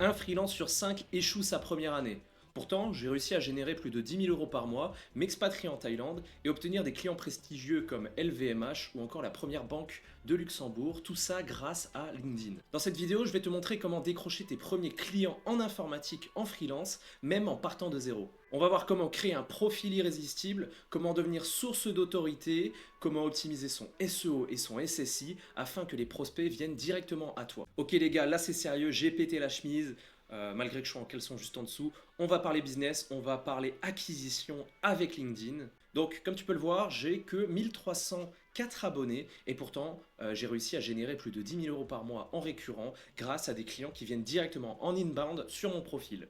Un freelance sur 5 échoue sa première année. Pourtant, j'ai réussi à générer plus de 10 000 euros par mois, m'expatrier en Thaïlande et obtenir des clients prestigieux comme LVMH ou encore la première banque de Luxembourg, tout ça grâce à LinkedIn. Dans cette vidéo, je vais te montrer comment décrocher tes premiers clients en informatique en freelance, même en partant de zéro. On va voir comment créer un profil irrésistible, comment devenir source d'autorité, comment optimiser son SEO et son SSI afin que les prospects viennent directement à toi. Ok les gars, là c'est sérieux, j'ai pété la chemise. Malgré que je sois en caleçon juste en dessous, on va parler business, on va parler acquisition avec LinkedIn. Donc comme tu peux le voir, j'ai que 1304 abonnés et pourtant j'ai réussi à générer plus de 10 000 euros par mois en récurrent grâce à des clients qui viennent directement en inbound sur mon profil.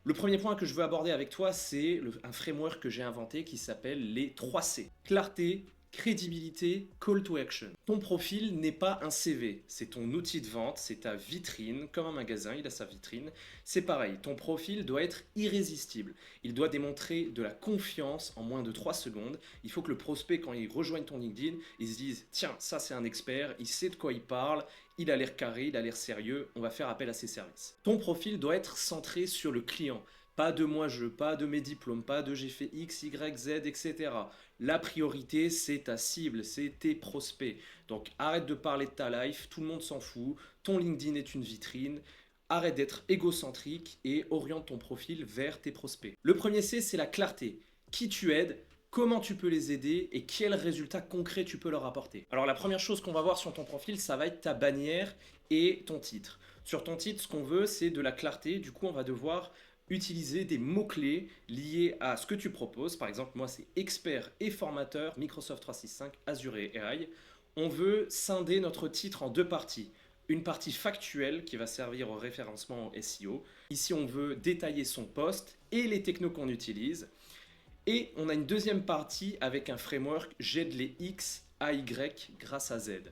Le premier point que je veux aborder avec toi, c'est un framework que j'ai inventé qui s'appelle les 3 C. Clarté, crédibilité, call to action. Ton profil n'est pas un CV, c'est ton outil de vente, c'est ta vitrine, comme un magasin, il a sa vitrine. C'est pareil, ton profil doit être irrésistible. Il doit démontrer de la confiance en moins de 3 secondes. Il faut que le prospect, quand il rejoigne ton LinkedIn, il se dise, tiens, ça c'est un expert, il sait de quoi il parle, il a l'air carré, il a l'air sérieux, on va faire appel à ses services. Ton profil doit être centré sur le client. Pas de moi-je, pas de mes diplômes, pas de j'ai fait X, Y, Z, etc. La priorité, c'est ta cible, c'est tes prospects. Donc arrête de parler de ta life, tout le monde s'en fout. Ton LinkedIn est une vitrine. Arrête d'être égocentrique et oriente ton profil vers tes prospects. Le premier C, c'est la clarté. Qui tu aides, comment tu peux les aider et quels résultats concrets tu peux leur apporter. Alors la première chose qu'on va voir sur ton profil, ça va être ta bannière et ton titre. Sur ton titre, ce qu'on veut, c'est de la clarté. Du coup, on va devoir utiliser des mots-clés liés à ce que tu proposes. Par exemple, moi, c'est expert et formateur, Microsoft 365, Azure et AI. On veut scinder notre titre en deux parties. Une partie factuelle qui va servir au référencement au SEO. Ici, on veut détailler son poste et les technos qu'on utilise. Et on a une deuxième partie avec un framework j'aide les X à Y grâce à Z.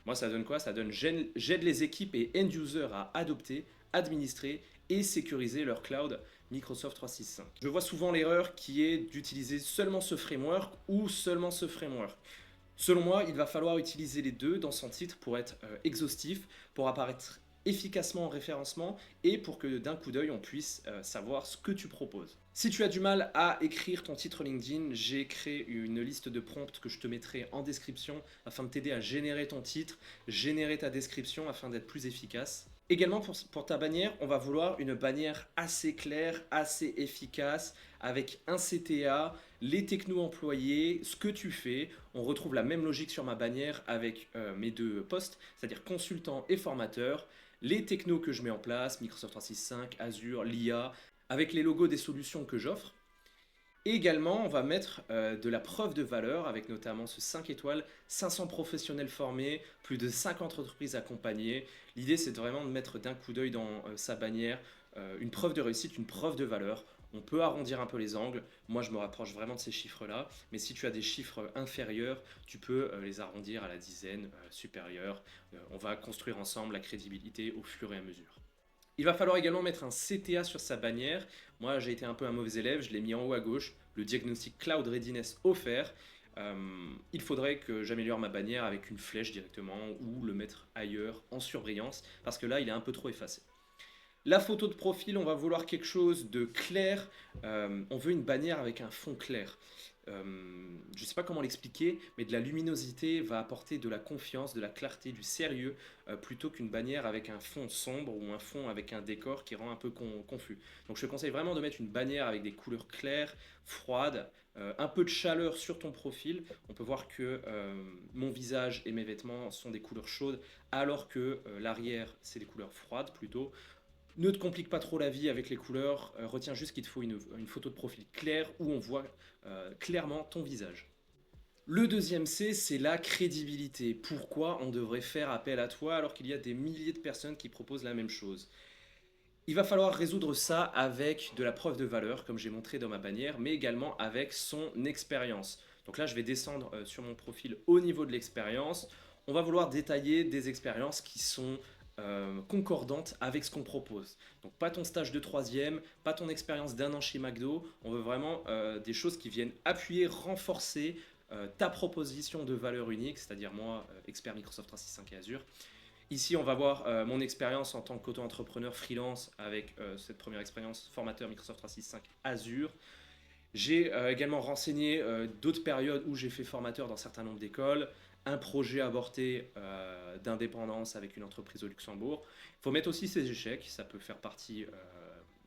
Moi, ça donne quoi? Ça donne j'aide les équipes et end-users à adopter, administrer et sécuriser leur cloud Microsoft 365. Je vois souvent l'erreur qui est d'utiliser seulement ce framework ou seulement ce framework. Selon moi, il va falloir utiliser les deux dans son titre pour être exhaustif, pour apparaître efficacement en référencement et pour que d'un coup d'œil on puisse savoir ce que tu proposes. Si tu as du mal à écrire ton titre LinkedIn, j'ai créé une liste de prompts que je te mettrai en description afin de t'aider à générer ton titre, générer ta description afin d'être plus efficace. Également pour ta bannière, on va vouloir une bannière assez claire, assez efficace, avec un CTA, les technos employés, ce que tu fais. On retrouve la même logique sur ma bannière avec mes deux postes, c'est-à-dire consultant et formateur. Les technos que je mets en place, Microsoft 365, Azure, l'IA, avec les logos des solutions que j'offre. Et également, on va mettre de la preuve de valeur avec notamment ce 5 étoiles, 500 professionnels formés, plus de 50 entreprises accompagnées. L'idée, c'est vraiment de mettre d'un coup d'œil dans sa bannière une preuve de réussite, une preuve de valeur. On peut arrondir un peu les angles. Moi, je me rapproche vraiment de ces chiffres-là. Mais si tu as des chiffres inférieurs, tu peux les arrondir à la dizaine supérieure. On va construire ensemble la crédibilité au fur et à mesure. Il va falloir également mettre un CTA sur sa bannière. Moi, j'ai été un peu un mauvais élève, je l'ai mis en haut à gauche, le diagnostic Cloud Readiness offert. Il faudrait que j'améliore ma bannière avec une flèche directement ou le mettre ailleurs en surbrillance parce que là, il est un peu trop effacé. La photo de profil, on va vouloir quelque chose de clair. On veut une bannière avec un fond clair. Je ne sais pas comment l'expliquer, mais de la luminosité va apporter de la confiance, de la clarté, du sérieux, plutôt qu'une bannière avec un fond sombre ou un fond avec un décor qui rend un peu confus. Donc je te conseille vraiment de mettre une bannière avec des couleurs claires, froides, un peu de chaleur sur ton profil. On peut voir que mon visage et mes vêtements sont des couleurs chaudes, alors que l'arrière, c'est des couleurs froides plutôt. Ne te complique pas trop la vie avec les couleurs, retiens juste qu'il te faut une photo de profil claire où on voit clairement ton visage. Le deuxième C, c'est la crédibilité. Pourquoi on devrait faire appel à toi alors qu'il y a des milliers de personnes qui proposent la même chose? Il va falloir résoudre ça avec de la preuve de valeur, comme j'ai montré dans ma bannière, mais également avec son expérience. Donc là, je vais descendre sur mon profil au niveau de l'expérience. On va vouloir détailler des expériences qui sont concordantes avec ce qu'on propose. Donc pas ton stage de troisième, pas ton expérience d'un an chez McDo. On veut vraiment des choses qui viennent appuyer, renforcer ta proposition de valeur unique, c'est-à-dire moi, expert Microsoft 365 et Azure, Ici, on va voir mon expérience en tant qu'auto-entrepreneur freelance avec cette première expérience formateur Microsoft 365 Azure. J'ai également renseigné d'autres périodes où j'ai fait formateur dans un certain nombre d'écoles, un projet avorté d'indépendance avec une entreprise au Luxembourg. Il faut mettre aussi ses échecs, ça peut faire partie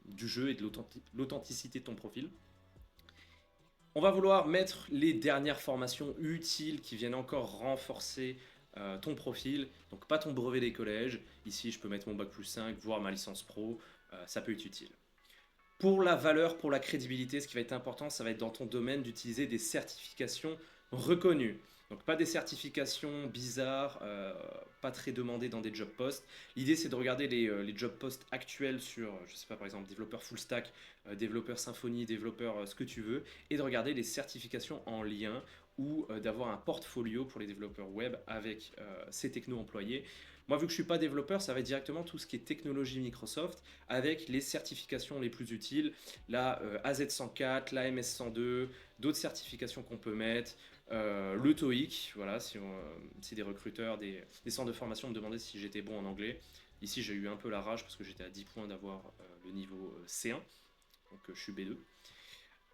du jeu et de l'authenticité de ton profil. On va vouloir mettre les dernières formations utiles qui viennent encore renforcer ton profil, donc pas ton brevet des collèges. Ici, je peux mettre mon bac+5, voire ma licence pro, ça peut être utile. Pour la valeur, pour la crédibilité, ce qui va être important, ça va être dans ton domaine d'utiliser des certifications reconnues. Donc pas des certifications bizarres, pas très demandées dans des job posts. L'idée c'est de regarder les job posts actuels sur, je sais pas, par exemple, développeur full stack, développeur Symfony, développeur ce que tu veux, et de regarder les certifications en lien ou d'avoir un portfolio pour les développeurs web avec ces technos employés. Moi, vu que je ne suis pas développeur, ça va être directement tout ce qui est technologie Microsoft avec les certifications les plus utiles, la AZ104, la MS102, d'autres certifications qu'on peut mettre, le TOEIC, voilà, si des recruteurs, des centres de formation me demandaient si j'étais bon en anglais. Ici, j'ai eu un peu la rage parce que j'étais à 10 points d'avoir le niveau C1, donc je suis B2.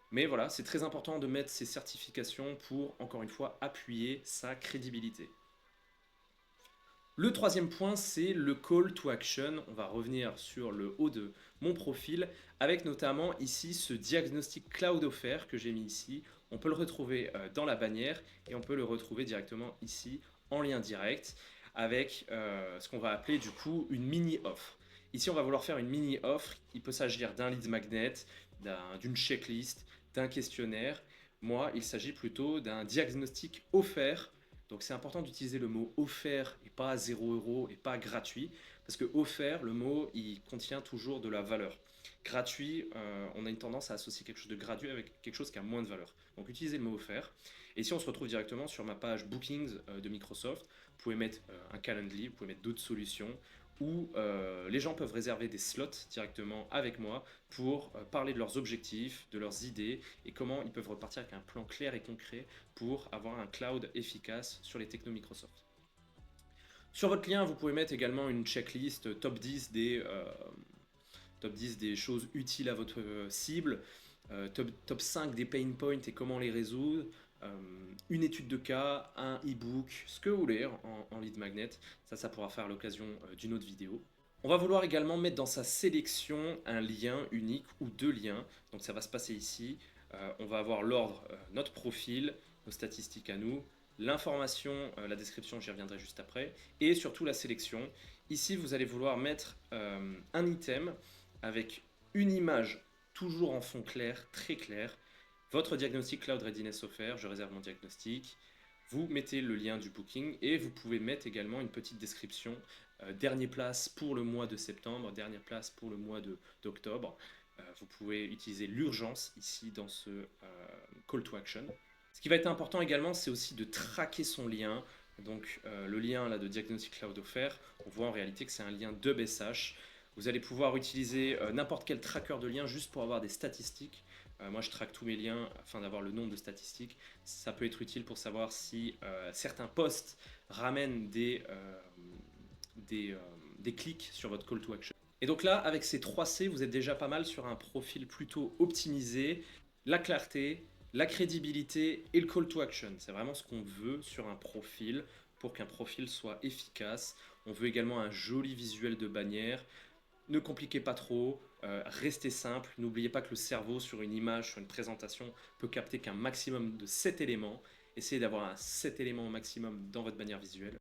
Mais voilà, c'est très important de mettre ces certifications pour, encore une fois, appuyer sa crédibilité. Le troisième point, c'est le call to action. On va revenir sur le haut de mon profil avec notamment ici ce diagnostic cloud offert que j'ai mis ici. On peut le retrouver dans la bannière et on peut le retrouver directement ici en lien direct avec ce qu'on va appeler du coup une mini-offre. Ici, on va vouloir faire une mini-offre. Il peut s'agir d'un lead magnet, d'une checklist, d'un questionnaire. Moi, il s'agit plutôt d'un diagnostic offert. Donc c'est important d'utiliser le mot offert et pas 0 € et pas gratuit. Parce que offert, le mot, il contient toujours de la valeur. Gratuit, on a une tendance à associer quelque chose de gratuit avec quelque chose qui a moins de valeur. Donc utilisez le mot offert. Et si on se retrouve directement sur ma page Bookings de Microsoft, vous pouvez mettre un Calendly, vous pouvez mettre d'autres solutions où les gens peuvent réserver des slots directement avec moi pour parler de leurs objectifs, de leurs idées et comment ils peuvent repartir avec un plan clair et concret pour avoir un cloud efficace sur les technos Microsoft. Sur votre lien, vous pouvez mettre également une checklist top 10 des choses utiles à votre cible, top 5 des pain points et comment les résoudre, une étude de cas, un e-book, ce que vous voulez en lead magnet. Ça pourra faire l'occasion d'une autre vidéo. On va vouloir également mettre dans sa sélection un lien unique ou deux liens. Donc ça va se passer ici. On va avoir l'ordre, notre profil, nos statistiques à nous, l'information, la description, j'y reviendrai juste après, et surtout la sélection. Ici, vous allez vouloir mettre un item avec une image toujours en fond clair, très clair, votre diagnostic Cloud Readiness offert, je réserve mon diagnostic, vous mettez le lien du booking et vous pouvez mettre également une petite description, dernière place pour le mois de septembre, dernière place pour le mois d'octobre. Vous pouvez utiliser l'urgence ici dans ce call to action. Ce qui va être important également, c'est aussi de traquer son lien. Donc le lien là, de Diagnostic Cloud offert, on voit en réalité que c'est un lien de BSH. Vous allez pouvoir utiliser n'importe quel tracker de lien juste pour avoir des statistiques. Moi, je traque tous mes liens afin d'avoir le nombre de statistiques. Ça peut être utile pour savoir si certains posts ramènent des clics sur votre call to action. Et donc là, avec ces 3 C, vous êtes déjà pas mal sur un profil plutôt optimisé. La clarté, la crédibilité et le call to action. C'est vraiment ce qu'on veut sur un profil pour qu'un profil soit efficace. On veut également un joli visuel de bannière. Ne compliquez pas trop, restez simple. N'oubliez pas que le cerveau, sur une image, sur une présentation, peut capter qu'un maximum de 7 éléments. Essayez d'avoir un 7 éléments au maximum dans votre bannière visuelle.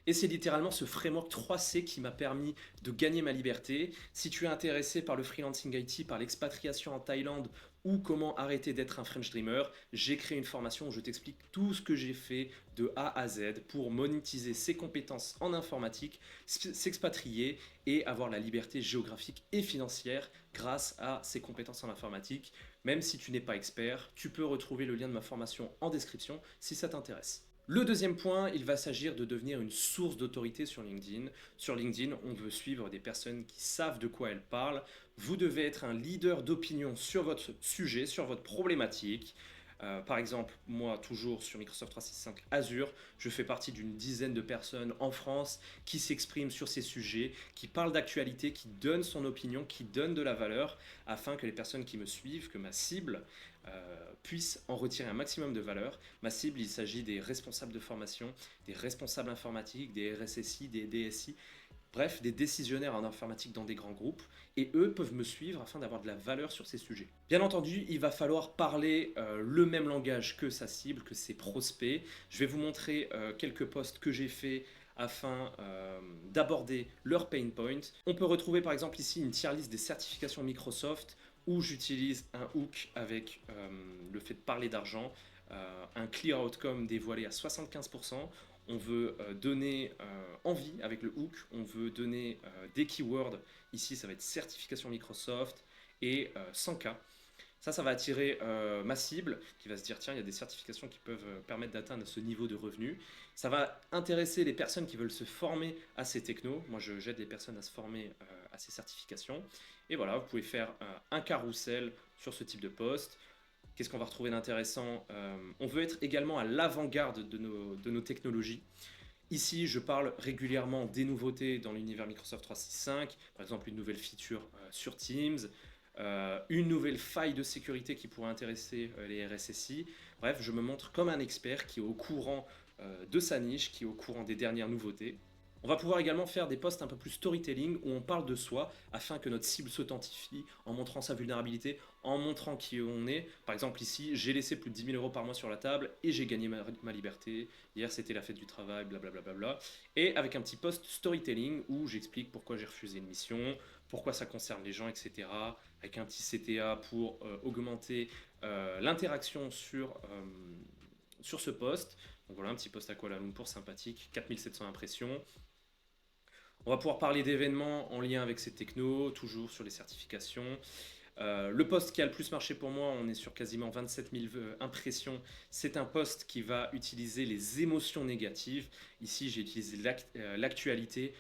Et c'est littéralement ce framework 3C qui m'a permis de gagner ma liberté. Si tu es intéressé par le freelancing IT, par l'expatriation en Thaïlande ou comment arrêter d'être un French Dreamer, j'ai créé une formation où je t'explique tout ce que j'ai fait de A à Z pour monétiser ses compétences en informatique, s'expatrier et avoir la liberté géographique et financière grâce à ses compétences en informatique. Même si tu n'es pas expert, tu peux retrouver le lien de ma formation en description si ça t'intéresse. Le deuxième point, il va s'agir de devenir une source d'autorité sur LinkedIn. Sur LinkedIn, on veut suivre des personnes qui savent de quoi elles parlent. Vous devez être un leader d'opinion sur votre sujet, sur votre problématique. Par exemple, moi, toujours sur Microsoft 365 Azure, je fais partie d'une dizaine de personnes en France qui s'expriment sur ces sujets, qui parlent d'actualité, qui donnent son opinion, qui donnent de la valeur, afin que les personnes qui me suivent, que ma cible, puissent en retirer un maximum de valeur. Ma cible, il s'agit des responsables de formation, des responsables informatiques, des RSSI, des DSI, bref, des décisionnaires en informatique dans des grands groupes, et eux peuvent me suivre afin d'avoir de la valeur sur ces sujets. Bien entendu, il va falloir parler le même langage que sa cible, que ses prospects. Je vais vous montrer quelques posts que j'ai faits afin d'aborder leurs pain points. On peut retrouver par exemple ici une tier list des certifications Microsoft où j'utilise un hook avec le fait de parler d'argent, un clear outcome dévoilé à 75%. On veut donner envie avec le hook, on veut donner des keywords, ici ça va être certification Microsoft et 100K. Ça va attirer ma cible qui va se dire tiens, il y a des certifications qui peuvent permettre d'atteindre ce niveau de revenu. Ça va intéresser les personnes qui veulent se former à ces technos. Moi, j'aide les personnes à se former à ces certifications. Et voilà, vous pouvez faire un carrousel sur ce type de poste. Qu'est-ce qu'on va retrouver d'intéressant? On veut être également à l'avant-garde de nos technologies. Ici, je parle régulièrement des nouveautés dans l'univers Microsoft 365, par exemple une nouvelle feature sur Teams, une nouvelle faille de sécurité qui pourrait intéresser les RSSI. Bref, je me montre comme un expert qui est au courant de sa niche, qui est au courant des dernières nouveautés. On va pouvoir également faire des posts un peu plus storytelling où on parle de soi afin que notre cible s'authentifie en montrant sa vulnérabilité, en montrant qui on est. Par exemple ici, j'ai laissé plus de 10 000 euros par mois sur la table et j'ai gagné ma liberté. Hier c'était la fête du travail, blablabla. Bla bla bla. Et avec un petit post storytelling où j'explique pourquoi j'ai refusé une mission, pourquoi ça concerne les gens, etc. Avec un petit CTA pour augmenter l'interaction sur ce post. Donc voilà, un petit post à Kuala Lumpur sympathique, 4700 impressions. On va pouvoir parler d'événements en lien avec ces technos, toujours sur les certifications. Le post qui a le plus marché pour moi, on est sur quasiment 27 000 impressions. C'est un post qui va utiliser les émotions négatives. Ici, j'ai utilisé l'actualité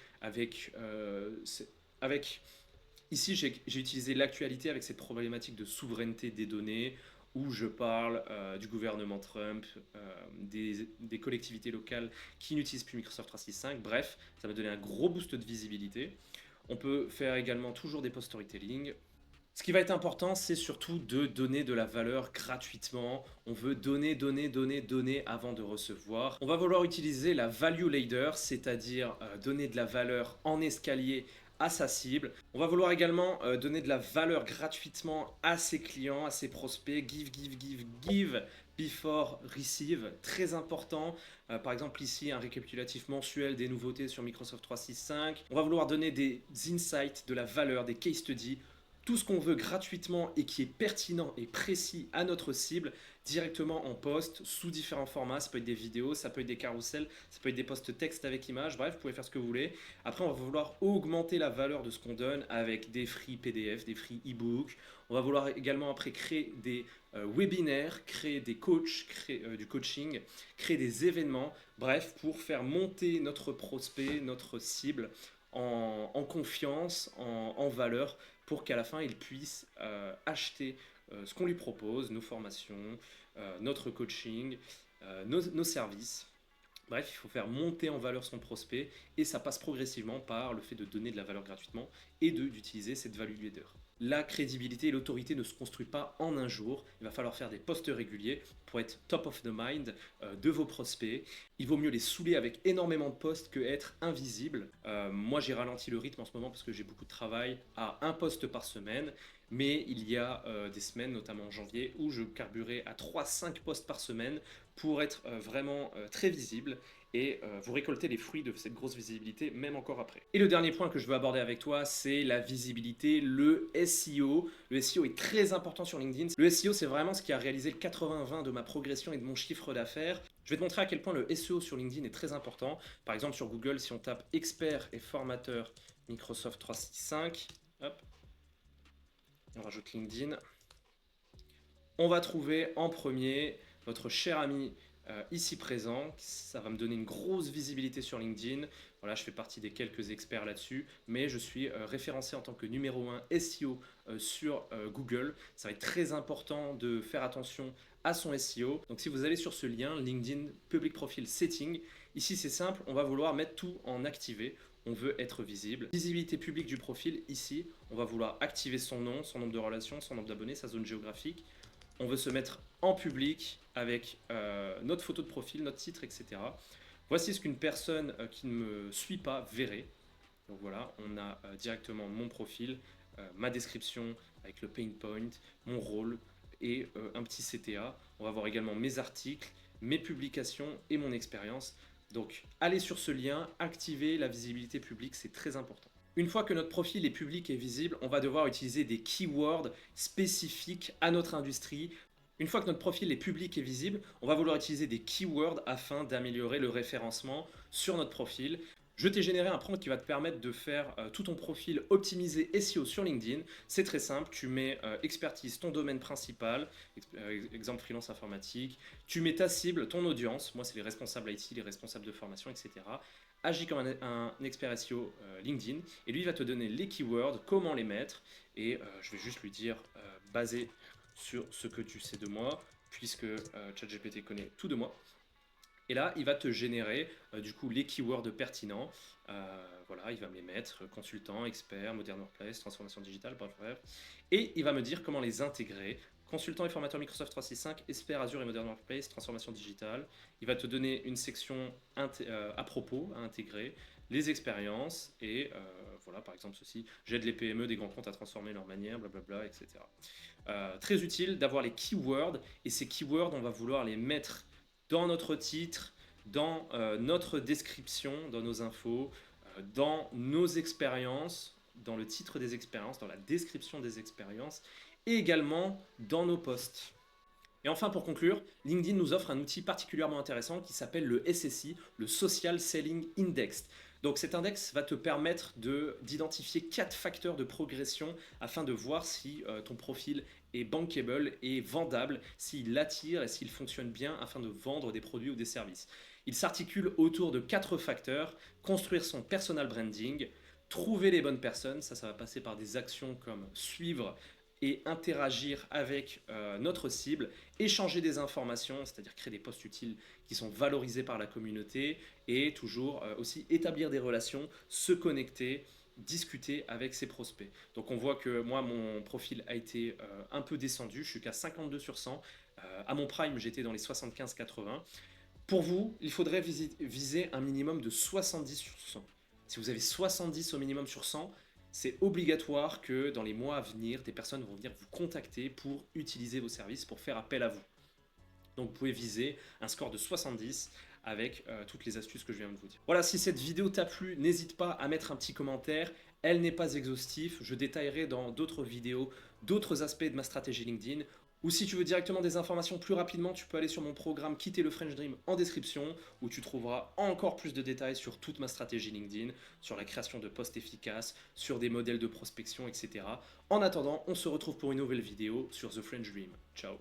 Ici, j'ai utilisé l'actualité avec cette problématique de souveraineté des données, où je parle du gouvernement Trump, des collectivités locales qui n'utilisent plus Microsoft 365. Bref, ça m'a donné un gros boost de visibilité. On peut faire également toujours des posts storytelling. Ce qui va être important, c'est surtout de donner de la valeur gratuitement. On veut donner, donner, donner, donner avant de recevoir. On va vouloir utiliser la value ladder, c'est-à-dire donner de la valeur en escalier à sa cible. On va vouloir également donner de la valeur gratuitement à ses clients, à ses prospects. Give, give, give, give before receive, très important. Par exemple ici, un récapitulatif mensuel des nouveautés sur Microsoft 365. On va vouloir donner des insights, de la valeur, des case studies, tout ce qu'on veut gratuitement et qui est pertinent et précis à notre cible directement en post sous différents formats. Ça peut être des vidéos, ça peut être des carousels, ça peut être des posts texte avec images, bref, vous pouvez faire ce que vous voulez. Après, on va vouloir augmenter la valeur de ce qu'on donne avec des free PDF, des free e-books. On va vouloir également après créer des webinaires, créer des coachs, créer du coaching, créer des événements, bref, pour faire monter notre prospect, notre cible en confiance, en valeur, pour qu'à la fin, il puisse acheter ce qu'on lui propose, nos formations, notre coaching, nos services. Bref, il faut faire monter en valeur son prospect et ça passe progressivement par le fait de donner de la valeur gratuitement et d'utiliser cette value ladder. La crédibilité et l'autorité ne se construisent pas en un jour. Il va falloir faire des posts réguliers pour être top of the mind de vos prospects. Il vaut mieux les saouler avec énormément de posts que être invisible. Moi, j'ai ralenti le rythme en ce moment parce que j'ai beaucoup de travail à un post par semaine. Mais il y a des semaines, notamment en janvier, où je carburais à 3-5 posts par semaine pour être vraiment très visible et vous récoltez les fruits de cette grosse visibilité même encore après. Et le dernier point que je veux aborder avec toi, c'est la visibilité, le SEO. Le SEO est très important sur LinkedIn. Le SEO, c'est vraiment ce qui a réalisé le 80-20 de ma progression et de mon chiffre d'affaires. Je vais te montrer à quel point le SEO sur LinkedIn est très important. Par exemple, sur Google, si on tape expert et formateur Microsoft 365, hop, on rajoute LinkedIn, on va trouver en premier votre cher ami ici présent. Ça va me donner une grosse visibilité sur LinkedIn. Voilà, je fais partie des quelques experts là-dessus, mais je suis référencé en tant que numéro 1 SEO sur Google. Ça va être très important de faire attention à son SEO. Donc si vous allez sur ce lien, LinkedIn Public Profile Setting, ici c'est simple, on va vouloir mettre tout en activé. On veut être visible. Visibilité publique du profil, ici, on va vouloir activer son nom, son nombre de relations, son nombre d'abonnés, sa zone géographique. On veut se mettre en public avec notre photo de profil, notre titre, etc. Voici ce qu'une personne qui ne me suit pas verrait. Donc voilà, on a directement mon profil, ma description avec le pain point, mon rôle et un petit CTA. On va voir également mes articles, mes publications et mon expérience. Donc allez sur ce lien, activez la visibilité publique, c'est très important. Une fois que notre profil est public et visible, on va devoir utiliser des keywords spécifiques à notre industrie. Une fois que notre profil est public et visible, on va vouloir utiliser des keywords afin d'améliorer le référencement sur notre profil. Je t'ai généré un prompt qui va te permettre de faire tout ton profil optimisé SEO sur LinkedIn. C'est très simple, tu mets expertise, ton domaine principal, exemple freelance informatique, tu mets ta cible, ton audience, moi c'est les responsables IT, les responsables de formation, etc. Agis comme un expert SEO LinkedIn et lui il va te donner les keywords, comment les mettre et je vais juste lui dire basé sur ce que tu sais de moi puisque ChatGPT connaît tout de moi. Et là, il va te générer du coup les keywords pertinents. Voilà, il va me les mettre, consultant, expert, modern workplace, transformation digitale, bref. Et il va me dire comment les intégrer. Consultant et formateur Microsoft 365, expert Azure et modern workplace, transformation digitale. Il va te donner une section à propos, à intégrer, les expériences et voilà, par exemple ceci, j'aide les PME des grands comptes à transformer leur manière, blablabla, etc. Très utile d'avoir les keywords et ces keywords, on va vouloir les mettre dans notre titre, dans notre description, dans nos infos, dans nos expériences, dans le titre des expériences, dans la description des expériences et également dans nos posts. Et enfin, pour conclure, LinkedIn nous offre un outil particulièrement intéressant qui s'appelle le SSI, le Social Selling Index. Donc cet index va te permettre d'identifier 4 facteurs de progression afin de voir si ton profil est bankable et vendable, s'il attire et s'il fonctionne bien afin de vendre des produits ou des services. Il s'articule autour de 4 facteurs: construire son personal branding, trouver les bonnes personnes, ça va passer par des actions comme suivre et interagir avec notre cible, échanger des informations, c'est-à-dire créer des posts utiles qui sont valorisés par la communauté et toujours aussi établir des relations, se connecter, discuter avec ses prospects. Donc on voit que moi mon profil a été un peu descendu, je suis qu'à 52 sur 100, à mon prime j'étais dans les 75-80. Pour vous, il faudrait viser un minimum de 70 sur 100. Si vous avez 70 au minimum sur 100, c'est obligatoire que dans les mois à venir, des personnes vont venir vous contacter pour utiliser vos services, pour faire appel à vous. Donc vous pouvez viser un score de 70 avec toutes les astuces que je viens de vous dire. Voilà, si cette vidéo t'a plu, n'hésite pas à mettre un petit commentaire. Elle n'est pas exhaustive, je détaillerai dans d'autres vidéos d'autres aspects de ma stratégie LinkedIn. Ou si tu veux directement des informations plus rapidement, tu peux aller sur mon programme Quitter le French Dream en description, où tu trouveras encore plus de détails sur toute ma stratégie LinkedIn, sur la création de posts efficaces, sur des modèles de prospection, etc. En attendant, on se retrouve pour une nouvelle vidéo sur The French Dream. Ciao.